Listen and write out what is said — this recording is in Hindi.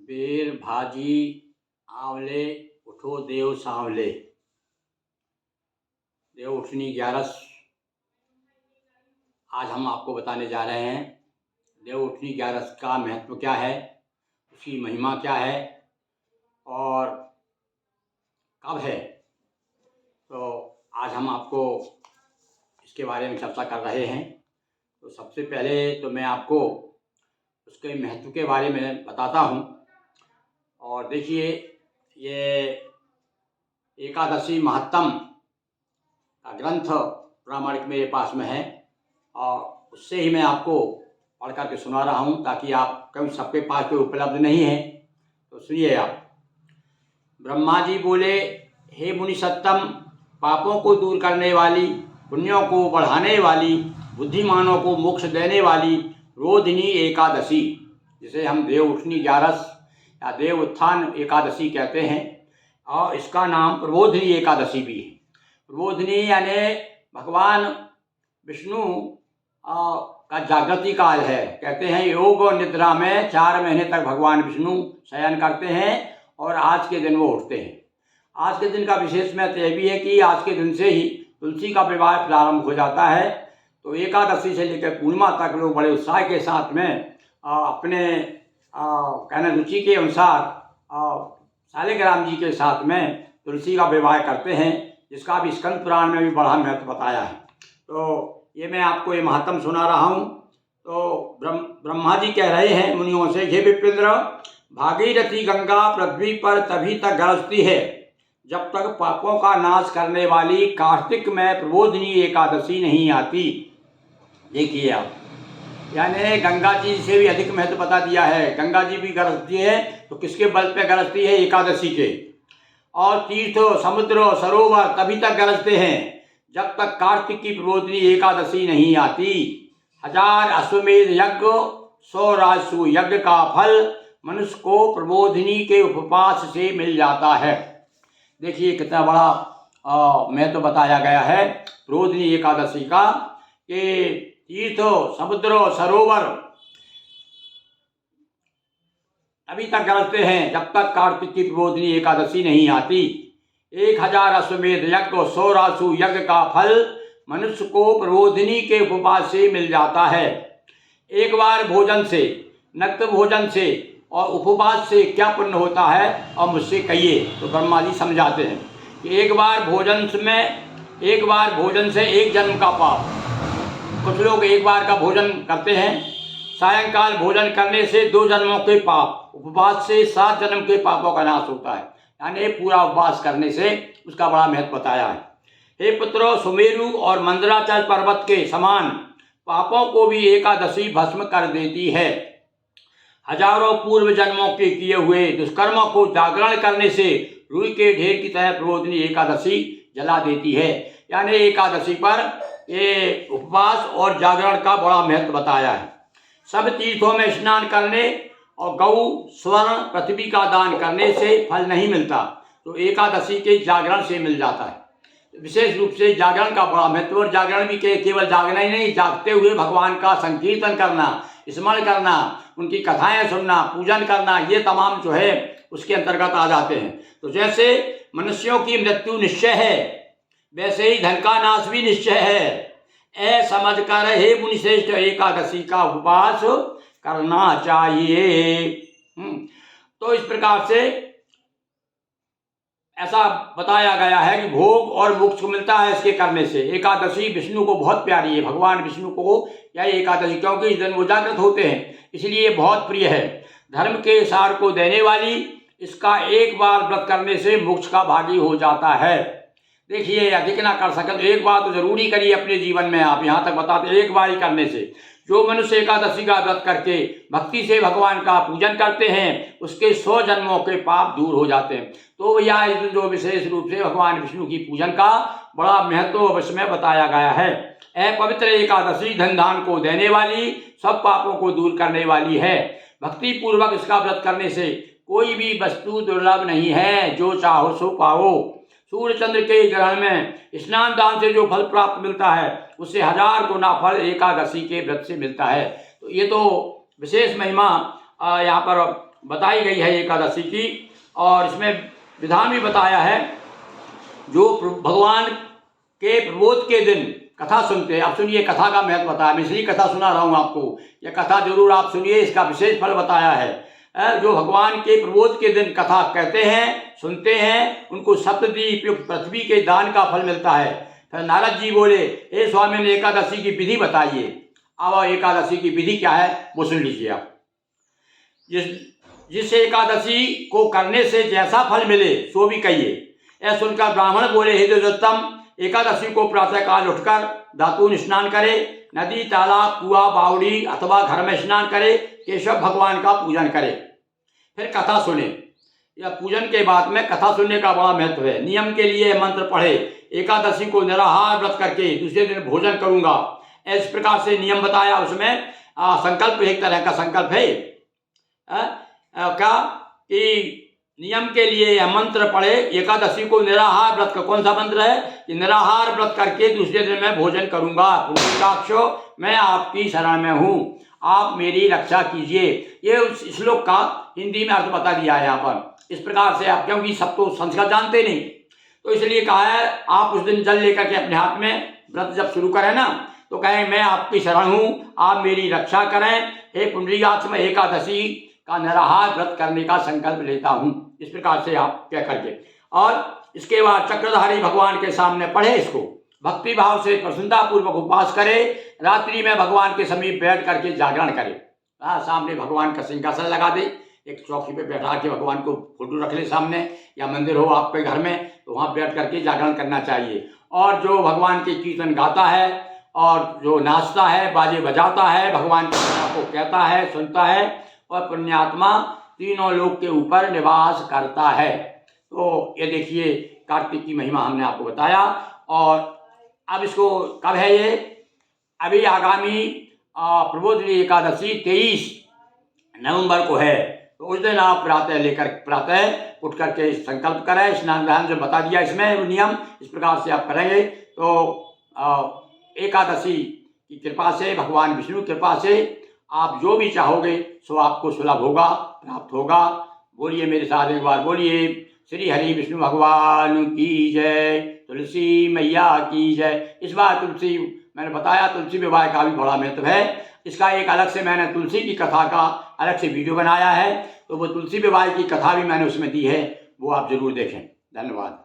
बेर भाजी आंवले उठो देव सांवले। देव उठनी 11। आज हम आपको बताने जा रहे हैं देव उठनी 11 का महत्व क्या है, उसकी महिमा क्या है और कब है। तो आज हम आपको इसके बारे में चर्चा कर रहे हैं। तो सबसे पहले तो मैं आपको उसके महत्व के बारे में बताता हूँ। और देखिए, ये एकादशी महात्म का ग्रंथ प्रामाणिक मेरे पास में है और उससे ही मैं आपको पढ़ करके सुना रहा हूँ, ताकि आप कभी सबके पास कोई उपलब्ध नहीं है। तो सुनिए आप। ब्रह्मा जी बोले, हे मुनि सत्तम, पापों को दूर करने वाली, पुण्यों को बढ़ाने वाली, बुद्धिमानों को मोक्ष देने वाली रोधिनी एकादशी, जिसे हम देव उठनी 11 या देव उत्थान एकादशी कहते हैं, और इसका नाम प्रबोधिनी एकादशी भी है। प्रबोधिनी यानी भगवान विष्णु का जागृति काल है। कहते हैं योग और निद्रा में 4 महीने तक भगवान विष्णु शयन करते हैं और आज के दिन वो उठते हैं। आज के दिन का विशेष महत्व यह भी है कि आज के दिन से ही तुलसी का विवाह प्रारंभ हो जाता है। तो एकादशी से लेकर पूर्णिमा तक लोग बड़े उत्साह के साथ में अपने कहने रुचि के अनुसार शालिग्राम जी के साथ में तुलसी का विवाह करते हैं, जिसका भी स्कंद पुराण में भी बड़ा महत्व बताया है। तो ये मैं आपको ये महात्म सुना रहा हूँ। तो ब्रह्मा जी कह रहे हैं मुनियों से, हे विप्रेंद्र, भागीरथी गंगा पृथ्वी पर तभी तक गरजती है जब तक पापों का नाश करने वाली कार्तिक में प्रबोधिनी एकादशी नहीं आती। देखिए आप, यानी गंगा जी से भी अधिक महत्व बता दिया है। गंगा जी भी गरजती है, तो किसके बल पे गरजती है? एकादशी के। और तीर्थ, समुद्र, सरोवर तभी तक गरजते हैं जब तक कार्तिक की प्रबोधिनी एकादशी नहीं आती। 1000 अश्वमेध यज्ञ 100 राजसूय यज्ञ का फल मनुष्य को प्रबोधिनी के उपवास से मिल जाता है। देखिए कितना बड़ा महत्व बताया गया है प्रबोधिनी एकादशी का, कि तीर्थ, समुद्र, सरोवर अभी तक गरजते हैं जब तक कार्तिक की प्रबोधिनी एकादशी नहीं आती। 1000 अश्वमेध यज्ञ और 100 राजसूय यज्ञ का फल मनुष्य को प्रबोधिनी के उपवास से मिल जाता है। एक बार भोजन से, नक्त भोजन से और उपवास से क्या पुण्य होता है, और मुझसे कहिए। तो ब्रह्मा जी समझाते हैं कि एक बार भोजन से एक जन्म का पाप। कुछ लोग एक बार का भोजन करते हैं, सायंकाल भोजन करने से 2 जन्मों के पाप, उपवास से 7 जन्म के पापों का नाश होता है। यानी पूरा उपवास करने से उसका बड़ा महत्व बताया है। हे पुत्रो, सुमेरु और मंदराचल पर्वत के समान पापों को भी एकादशी भस्म कर देती है। हजारों पूर्व जन्मों के किए हुए दुष्कर्मों को जागरण करने से रुई के ढेर की तरह प्रबोधिनी एकादशी जला देती है। यानी एकादशी पर ये उपवास और जागरण का बड़ा महत्व बताया है। सब तीर्थों में स्नान करने और गौ, स्वर्ण, पृथ्वी का दान करने से फल नहीं मिलता, तो एकादशी के जागरण से मिल जाता है। विशेष रूप से जागरण का बड़ा महत्व। और जागरण भी केवल जागना ही नहीं, जागते हुए भगवान का संकीर्तन करना, स्मरण करना, उनकी कथाएं सुनना, पूजन करना, ये तमाम जो है उसके अंतर्गत आ जाते हैं। तो जैसे मनुष्यों की मृत्यु निश्चय है, वैसे ही धन का नाश भी निश्चय है। ऐसा समझ कर हे मुनिश्रेष्ठ, एकादशी का उपवास करना चाहिए। तो इस प्रकार से ऐसा बताया गया है कि भोग और मोक्ष मिलता है इसके करने से। एकादशी विष्णु को बहुत प्यारी है। भगवान विष्णु को यह एकादशी, क्योंकि इस दिन वो जागृत होते हैं, इसलिए बहुत प्रिय है। धर्म के सार को देने वाली, इसका एक बार व्रत करने से मोक्ष का भागी हो जाता है। देखिए, अधिक ना कर सके तो एक बार तो जरूरी करिए अपने जीवन में। आप यहाँ तक बताते एक बार ही करने से, जो मनुष्य एकादशी का व्रत करके भक्ति से भगवान का पूजन करते हैं, उसके 100 जन्मों के पाप दूर हो जाते हैं। तो यह इस दिन जो विशेष रूप से भगवान विष्णु की पूजन का बड़ा महत्व अवश्य में बताया गया है। पवित्र एकादशी धन धान को देने वाली, सब पापों को दूर करने वाली है। भक्ति पूर्वक इसका व्रत करने से कोई भी वस्तु दुर्लभ नहीं है, जो चाहो सो पाओ। सूर्य चंद्र के ग्रहण में स्नान दान से जो फल प्राप्त मिलता है, उससे 1000 गुना फल एकादशी के व्रत से मिलता है। तो ये तो विशेष महिमा यहाँ पर बताई गई है एकादशी की। और इसमें विधान भी बताया है, जो भगवान के प्रबोध के दिन कथा सुनते हैं। आप सुनिए, कथा का महत्व बताया, मैं इसलिए कथा सुना रहा हूँ आपको। यह कथा जरूर आप सुनिए, इसका विशेष फल बताया है। जो भगवान के प्रबोध के दिन कथा कहते हैं, सुनते हैं, उनको सप्तद्वीप युक्त पृथ्वी के दान का फल मिलता है। फिर नारद जी बोले, हे स्वामी ने एकादशी की विधि बताइए। अब एकादशी की विधि क्या है वो सुन लीजिए आप। जिस एकादशी को करने से जैसा फल मिले सो भी कहिए। यह सुनकर ब्राह्मण बोले, हे देवोत्तम, एकादशी को प्रातःकाल उठकर दातून स्नान करे, नदी, तालाब, कुआं, बावड़ी अथवा घर में स्नान करे, केशव भगवान का पूजन करे, फिर कथा सुने। या पूजन के बाद में कथा सुनने का बड़ा महत्व है। नियम के लिए मंत्र पढ़े। एकादशी को निराहार व्रत करके दूसरे दिन भोजन करूंगा, इस प्रकार से नियम बताया। उसमें संकल्प एक तरह का संकल्प है। क्या कि नियम के लिए यह मंत्र पढ़े, एकादशी को निराहार व्रत का। कौन सा मंत्र है कि निराहार व्रत करके दूसरे दिन मैं भोजन करूंगा। पुण्यकाक्षो, मैं आपकी शरण में हूँ, आप मेरी रक्षा कीजिए। ये उस श्लोक का हिंदी में अर्थ बता दिया है यहाँ पर। इस प्रकार से आप, क्योंकि सब तो संस्कृत जानते नहीं, तो इसलिए कहा है आप उस दिन जल लेकर के अपने हाथ में व्रत जब शुरू करें ना, तो कहें मैं आपकी शरण हूँ, आप मेरी रक्षा करें। हे पुंडरीकाक्ष, मैं एकादशी का निराहार व्रत करने का संकल्प लेता हूँ। इस प्रकार से आप कह करके, और इसके बाद चक्रधारी भगवान के सामने पढ़े इसको, भक्ति भाव से प्रसन्नतापूर्वक उपवास करे। रात्रि में भगवान के समीप बैठ करके जागरण करे। सामने भगवान का सिंहासन लगा दे, एक चौकी पे बैठा के भगवान को फोटो रख ले सामने, या मंदिर हो आपके घर में तो वहाँ बैठ करके जागरण करना चाहिए। और जो भगवान के कीर्तन गाता है और जो नाचता है, बाजे बजाता है, भगवान की कथा को कहता है, सुनता है, और पुण्यात्मा तीनों लोक के ऊपर निवास करता है। तो ये देखिए, कार्तिक की महिमा हमने आपको बताया। और अब इसको कब है ये, अभी आगामी प्रबोधिनी एकादशी 23 नवंबर को है। तो उस दिन आप प्रातः उठ करके संकल्प करें। स्नान ध्यान जो बता दिया इसमें नियम, इस प्रकार से आप करेंगे तो एकादशी की कृपा से, भगवान विष्णु की कृपा से आप जो भी चाहोगे सो आपको सुलभ होगा, प्राप्त होगा। बोलिए मेरे साथ एक बार, बोलिए श्री हरि विष्णु भगवान की जय, तुलसी मैया की जय। इस बार तुलसी, मैंने बताया तुलसी विवाह का भी बड़ा महत्व है। इसका एक अलग से मैंने तुलसी की कथा का अलग से वीडियो बनाया है, तो वो तुलसी विवाह की कथा भी मैंने उसमें दी है, वो आप जरूर देखें। धन्यवाद।